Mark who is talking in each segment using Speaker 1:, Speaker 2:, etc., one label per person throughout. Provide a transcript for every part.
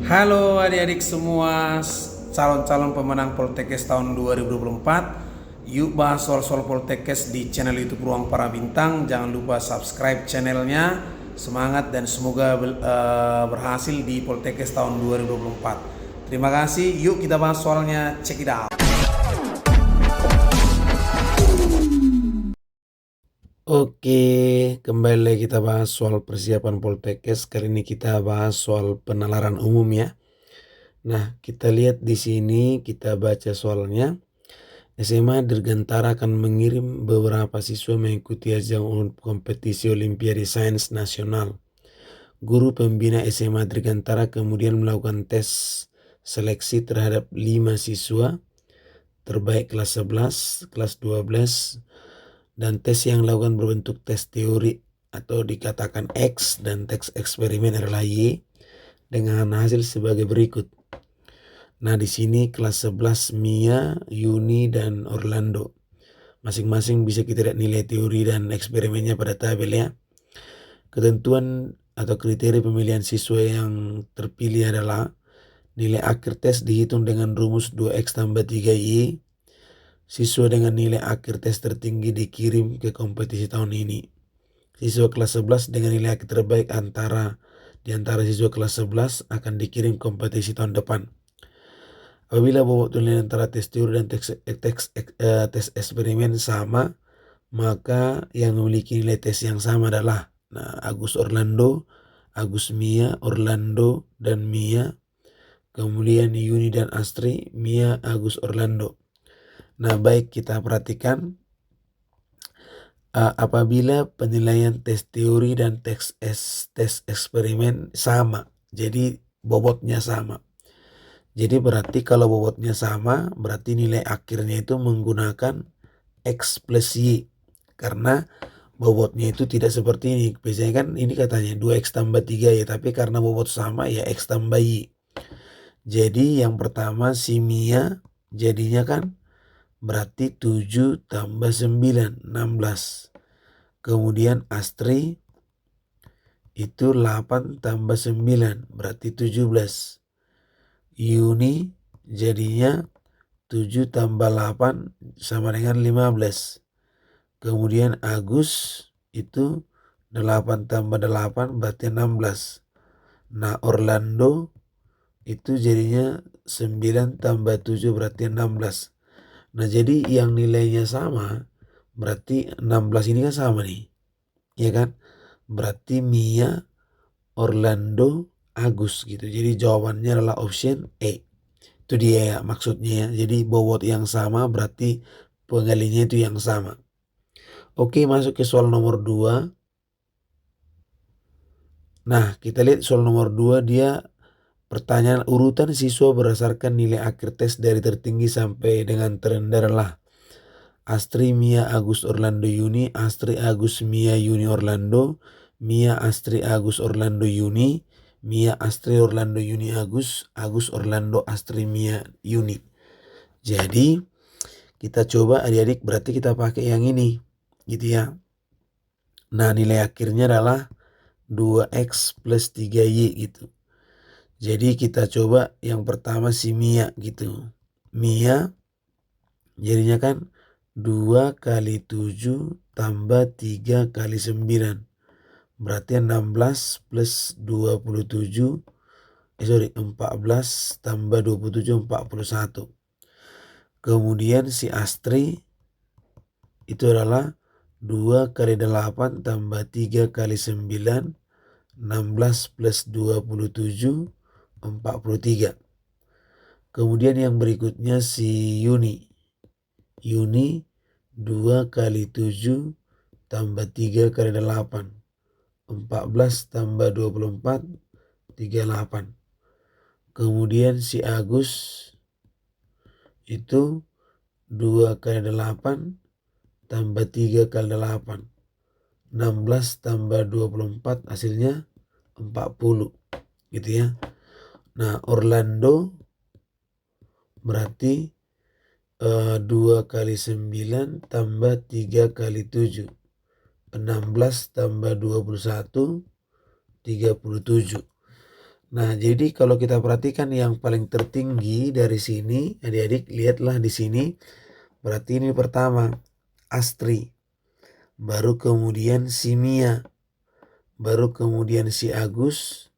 Speaker 1: Halo adik-adik semua, calon-calon pemenang Poltekkes tahun 2024. Yuk bahas soal-soal Poltekkes di channel YouTube Ruang Para Bintang. Jangan lupa subscribe channelnya. Semangat dan semoga berhasil di Poltekkes tahun 2024. Terima kasih. Yuk kita bahas soalnya. Check it out. Oke, kembali lagi kita bahas soal persiapan Poltekkes. Kali ini kita bahas soal penalaran umum ya. Nah, kita lihat di sini, kita baca soalnya. SMA Dirgantara akan mengirim beberapa siswa mengikuti ajang kompetisi Olimpiade Sains Nasional. Guru pembina SMA Dirgantara kemudian melakukan tes seleksi terhadap 5 siswa terbaik kelas 11, kelas 12, dan tes yang dilakukan berbentuk tes teori atau dikatakan X dan tes eksperimen adalah Y dengan hasil sebagai berikut. Nah, di sini kelas 11 Mia, Yuni, dan Orlando. Masing-masing bisa kita lihat nilai teori dan eksperimennya pada tabel ya. Ketentuan atau kriteria pemilihan siswa yang terpilih adalah nilai akhir tes dihitung dengan rumus 2X tambah 3Y. Siswa dengan nilai akhir tes tertinggi dikirim ke kompetisi tahun ini. Siswa kelas 11 dengan nilai akhir terbaik di antara siswa kelas 11 akan dikirim kompetisi tahun depan. Apabila bobot nilai antara tes teori dan tes eksperimen sama, maka yang memiliki nilai tes yang sama adalah Agus Orlando, Agus Mia, Orlando, dan Mia. Kemudian Yuni dan Astri, Mia, Agus, Orlando. Nah, baik kita perhatikan apabila penilaian tes teori dan tes eksperimen sama, jadi bobotnya sama. Jadi berarti kalau bobotnya sama, berarti nilai akhirnya itu menggunakan X plus Y. Karena bobotnya itu tidak seperti ini. Biasanya kan ini katanya 2X tambah 3 ya, tapi karena bobot sama ya X tambah Y. Jadi yang pertama si Mia jadinya kan berarti 7 tambah 9, 16. Kemudian Astri itu 8 tambah 9, berarti 17. Yuni jadinya 7 tambah 8 sama dengan 15. Kemudian Agus itu 8 tambah 8 berarti 16. Nah, Orlando itu jadinya 9 tambah 7 berarti 16. Nah, jadi yang nilainya sama berarti 16 ini kan sama nih. Ya kan? Berarti Mia, Orlando, Agus gitu. Jadi jawabannya adalah option E. Itu dia ya maksudnya ya. Jadi bobot yang sama berarti penggalinya itu yang sama. Oke, masuk ke soal nomor 2. Nah, kita lihat soal nomor 2 dia pertanyaan urutan siswa berdasarkan nilai akhir tes dari tertinggi sampai dengan terendah adalah Astri, Mia, Agus, Orlando, Yuni, Astri, Agus, Mia, Yuni, Orlando, Mia, Astri, Agus, Orlando, Yuni, Mia, Astri, Orlando, Yuni, Agus, Agus, Orlando, Astri, Mia, Yuni. Jadi kita coba adik-adik berarti kita pakai yang ini gitu ya. Nah, nilai akhirnya adalah 2X plus 3Y gitu. Jadi kita coba yang pertama si Mia gitu. Mia jadinya kan 2 kali 7 tambah 3 kali 9. Berarti 16 plus 27. 14 tambah 27 41. Kemudian si Astri itu adalah 2 kali 8 tambah 3 kali 9. 16 plus 27 43. Kemudian yang berikutnya si Yuni. Yuni 2 kali 7 tambah 3 kali 8. 14 tambah 24 38. Kemudian si Agus itu 2 kali 8 tambah 3 kali 8. 16 tambah 24 hasilnya 40 gitu ya. Nah, Orlando berarti 2 kali 9 tambah 3 kali 7. 16 tambah 21 37. Nah, jadi kalau kita perhatikan yang paling tertinggi dari sini, adik-adik lihatlah di sini, berarti ini pertama Astri, baru kemudian si Mia, baru kemudian si Agus,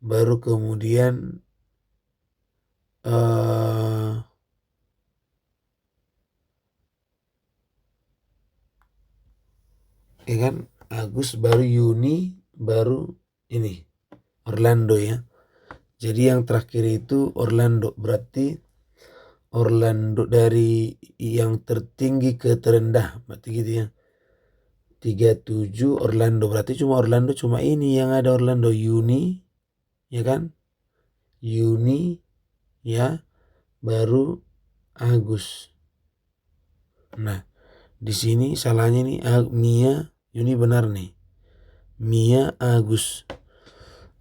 Speaker 1: baru kemudian ya kan Agus, baru Yuni, baru ini Orlando ya. Jadi yang terakhir itu Orlando, berarti Orlando dari yang tertinggi ke terendah, berarti gitu ya. 37 Orlando, berarti Orlando cuma ini yang ada Orlando, Yuni ya kan, Yuni ya, baru Agus. Nah, di sini salahnya nih Mia, Yuni benar nih. Mia, Agus.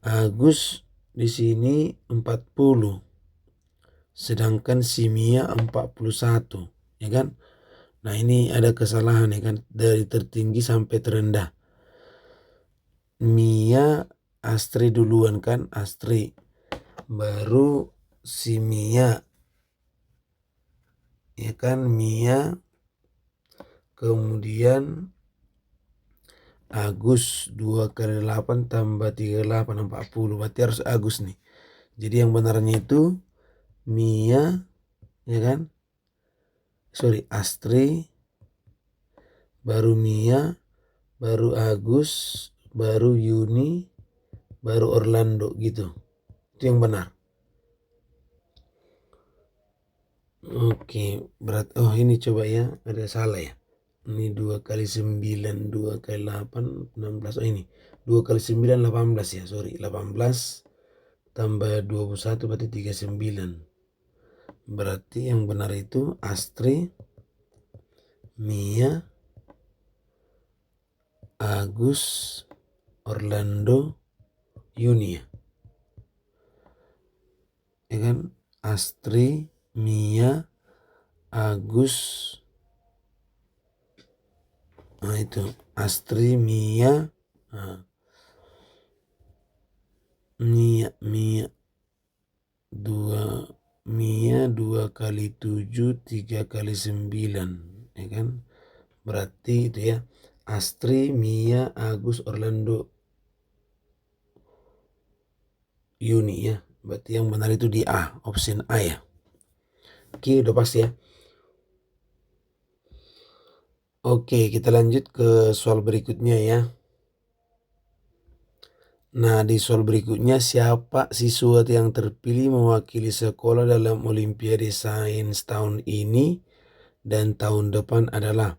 Speaker 1: Agus di sini 40. Sedangkan si Mia 41, ya kan? Nah, ini ada kesalahan ya kan, dari tertinggi sampai terendah. Mia, Astri duluan kan, Astri. Baru si Mia. Ya kan, Mia. Kemudian Agus, 2 kali 8 tambah 38, 40. Berarti harus Agus nih. Jadi yang benarnya itu Mia, ya kan? Astri, baru Mia, baru Agus, baru Yuni, baru Orlando gitu. Itu yang benar. Oke, berat. Oh, ini coba ya, ada salah ya. Ini 2 kali 9, 2 kali 8, 16. Oh, ini 2 kali 9, 18 ya, sorry. 18 tambah 21 berarti 39. Berarti yang benar itu Astri, Mia, Agus, Orlando, Yuni ya kan, Astri, Mia, Agus, nah itu Astri, Mia, nah, Mia 2 kali 7, 3 kali 9 ya kan, berarti itu ya Astri, Mia, Agus, Orlando, Yuni ya. Berarti yang benar itu di A, option A ya. Oke, udah pasti ya. Oke, kita lanjut ke soal berikutnya ya. Nah, di soal berikutnya, siapa siswa yang terpilih mewakili sekolah dalam Olimpiade Sains tahun ini dan tahun depan adalah.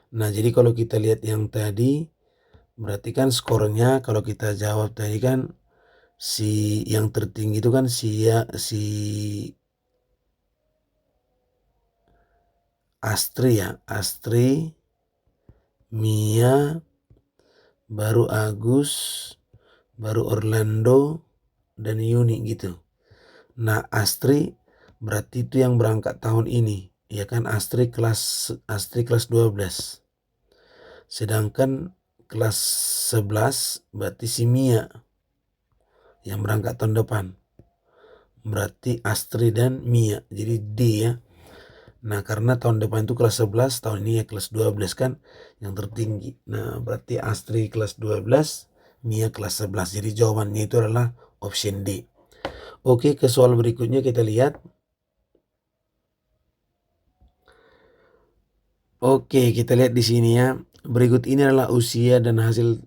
Speaker 1: Nah, jadi kalau kita lihat yang tadi, berarti kan skornya kalau kita jawab tadi kan si yang tertinggi itu kan si Astri ya, Astri, Mia, baru Agus, baru Orlando, dan Yuni gitu. Nah, Astri berarti itu yang berangkat tahun ini, ya kan, Astri kelas 12. Sedangkan kelas 11 berarti si Mia yang berangkat tahun depan. Berarti Astri dan Mia, jadi D ya. Nah, karena tahun depan itu kelas 11, tahun ini ya kelas 12 kan yang tertinggi. Nah, berarti Astri kelas 12, Mia kelas 11. Jadi jawabannya itu adalah option D. Oke, ke soal berikutnya kita lihat. Oke, kita lihat di sini ya. Berikut ini adalah usia dan hasil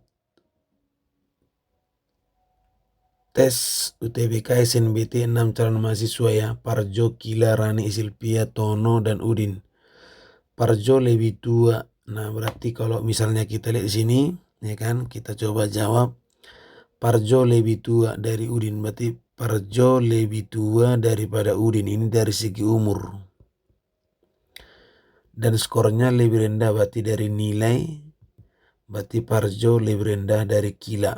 Speaker 1: tes UTBK SNBT 6 calon mahasiswa ya. Parjo, Kila, Rani, Silvia, Tono, dan Udin. Parjo lebih tua. Nah, berarti kalau misalnya kita lihat di sini, ya kan, kita coba jawab. Parjo lebih tua dari Udin. Berarti Parjo lebih tua daripada Udin. Ini dari segi umur. Dan skornya lebih rendah, berarti dari nilai. Berarti Parjo lebih rendah dari Kila.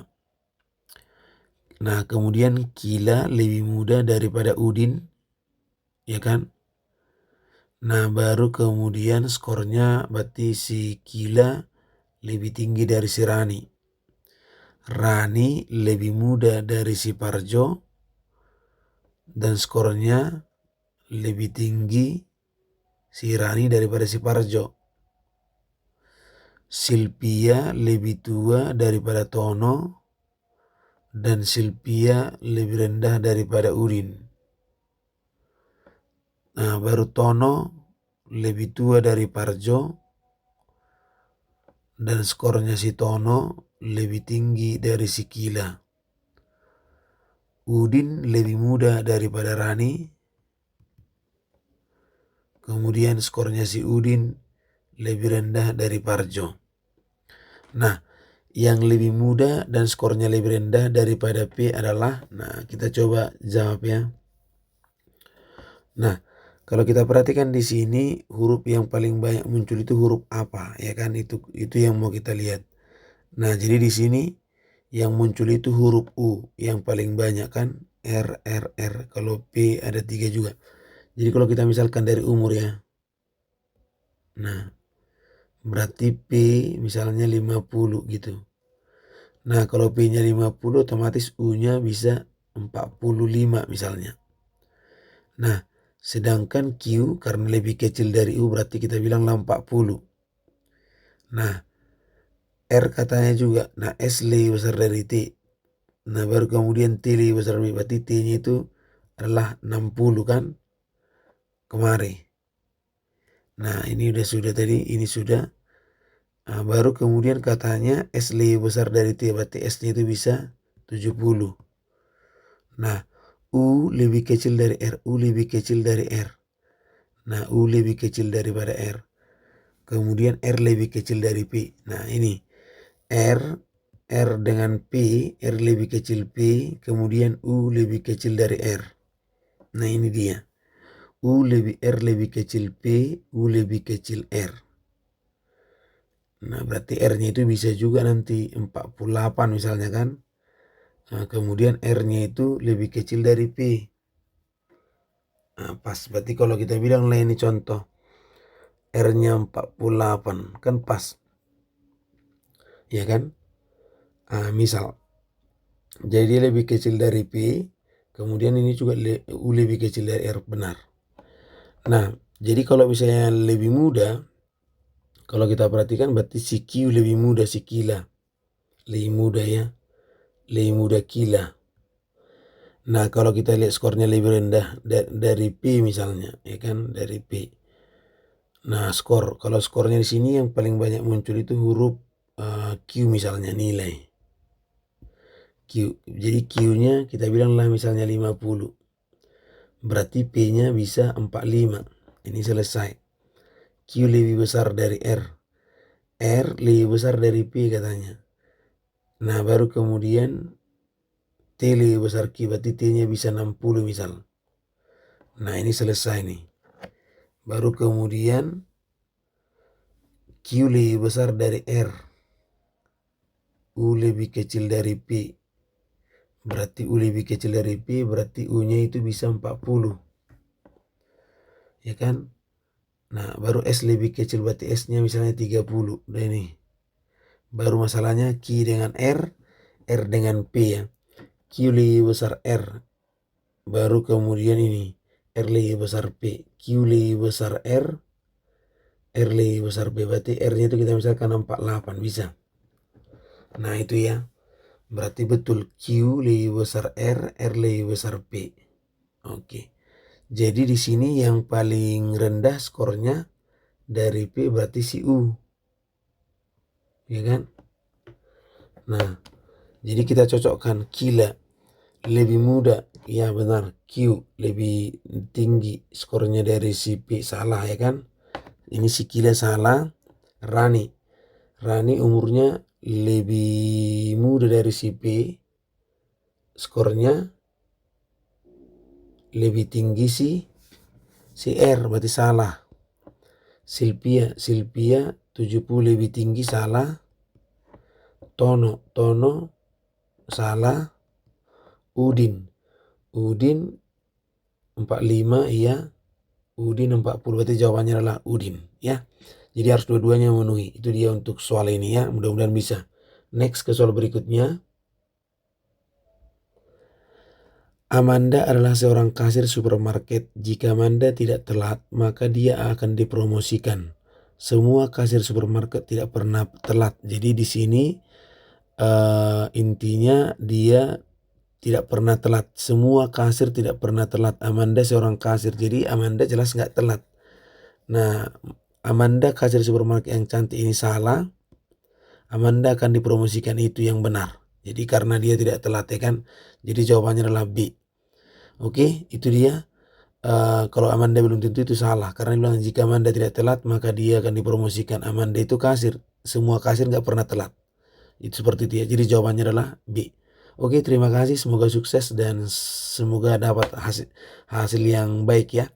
Speaker 1: Nah, kemudian Kila lebih muda daripada Udin, ya kan? Nah, baru kemudian skornya berarti si Kila lebih tinggi dari si Rani. Rani lebih muda dari si Parjo, dan skornya lebih tinggi si Rani daripada si Parjo. Silvia lebih tua daripada Tono dan Silvia lebih rendah daripada Udin. Nah, baru Tono lebih tua dari Parjo dan skornya si Tono lebih tinggi dari si Kila. Udin lebih muda daripada Rani. Kemudian skornya si Udin lebih rendah dari Parjo. Nah, yang lebih muda dan skornya lebih rendah daripada P adalah, nah kita coba jawab ya. Nah, kalau kita perhatikan di sini huruf yang paling banyak muncul itu huruf apa, ya kan? Itu yang mau kita lihat. Nah, jadi di sini yang muncul itu huruf U yang paling banyak kan, R R R. Kalau P ada 3 juga. Jadi kalau kita misalkan dari umur ya. Nah, berarti P misalnya 50 gitu. Nah, kalau P-nya 50 otomatis U-nya bisa 45 misalnya. Nah, sedangkan Q karena lebih kecil dari U berarti kita bilang 40. Nah, R katanya juga. Nah, S lebih besar dari T. Nah, baru kemudian T lebih besar dari berarti T-nya itu adalah 60 kan? Kemarin. Nah, ini sudah tadi, ini sudah. Nah, baru kemudian katanya S lebih besar dari T, berarti S-nya itu bisa 70. Nah, U lebih kecil dari R, U lebih kecil dari R. Nah, U lebih kecil daripada R. Kemudian R lebih kecil dari P. Nah, ini R dengan P, R lebih kecil P, kemudian U lebih kecil dari R. Nah, ini dia. R lebih kecil P, U lebih kecil R. Nah, berarti R-nya itu bisa juga nanti 48 misalnya kan. Nah, kemudian R-nya itu lebih kecil dari P. Nah, pas. Berarti kalau kita bilang lah ini contoh. R-nya 48 kan pas. Ya kan? Misal. Jadi dia lebih kecil dari P. Kemudian ini juga U lebih kecil dari R. Benar. Nah, jadi kalau misalnya lebih muda. Kalau kita perhatikan berarti si Q lebih muda si Kila. Lebih muda ya. Lebih muda Kila. Nah, kalau kita lihat skornya lebih rendah dari P misalnya, ya kan, dari P. Nah, kalau skornya di sini yang paling banyak muncul itu huruf Q misalnya, nilai Q. Jadi Q-nya kita bilang lah misalnya 50. Berarti P-nya bisa 45. Ini selesai. Q lebih besar dari R. R lebih besar dari P katanya. Nah, baru kemudian T lebih besar Q, berarti T-nya bisa 60 misal. Nah, ini selesai nih. Baru kemudian Q lebih besar dari R. U lebih kecil dari P. Berarti U lebih kecil dari P, berarti U-nya itu bisa 40. Ya kan? Nah, baru S lebih kecil, berarti S-nya misalnya 30. Nah, ini. Baru masalahnya Q dengan R dengan P ya. Q lebih besar R. Baru kemudian ini. R lebih besar P. Q lebih besar R lebih besar P. Berarti R-nya itu kita misalkan 48. Bisa. Nah, itu ya. Berarti betul Q lebih besar R lebih besar P. Oke. Jadi di sini yang paling rendah skornya dari P berarti si U. Ya kan? Nah, jadi kita cocokkan Kila lebih muda. Ya benar, Q lebih tinggi skornya dari si P. Salah ya kan? Ini si Kila salah. Rani umurnya lebih muda dari si P. Skornya lebih tinggi si R, berarti salah. Silvia 70 lebih tinggi, salah. Tono salah. Udin 45 iya. Udin 40, berarti jawabannya adalah Udin ya. Jadi harus dua-duanya memenuhi. Itu dia untuk soal ini ya. Mudah-mudahan bisa. Next ke soal berikutnya. Amanda adalah seorang kasir supermarket. Jika Amanda tidak telat, maka dia akan dipromosikan. Semua kasir supermarket tidak pernah telat. Jadi di sini intinya dia tidak pernah telat. Semua kasir tidak pernah telat. Amanda seorang kasir, jadi Amanda jelas nggak telat. Nah, Amanda kasir supermarket yang cantik ini salah. Amanda akan dipromosikan, itu yang benar. Jadi karena dia tidak telat ya kan. Jadi jawabannya adalah B. Oke, itu dia. Kalau Amanda belum tentu itu salah. Karena dia bilang jika Amanda tidak telat maka dia akan dipromosikan. Amanda itu kasir. Semua kasir nggak pernah telat. Itu seperti itu ya. Jadi jawabannya adalah B. Oke, terima kasih. Semoga sukses dan semoga dapat hasil yang baik ya.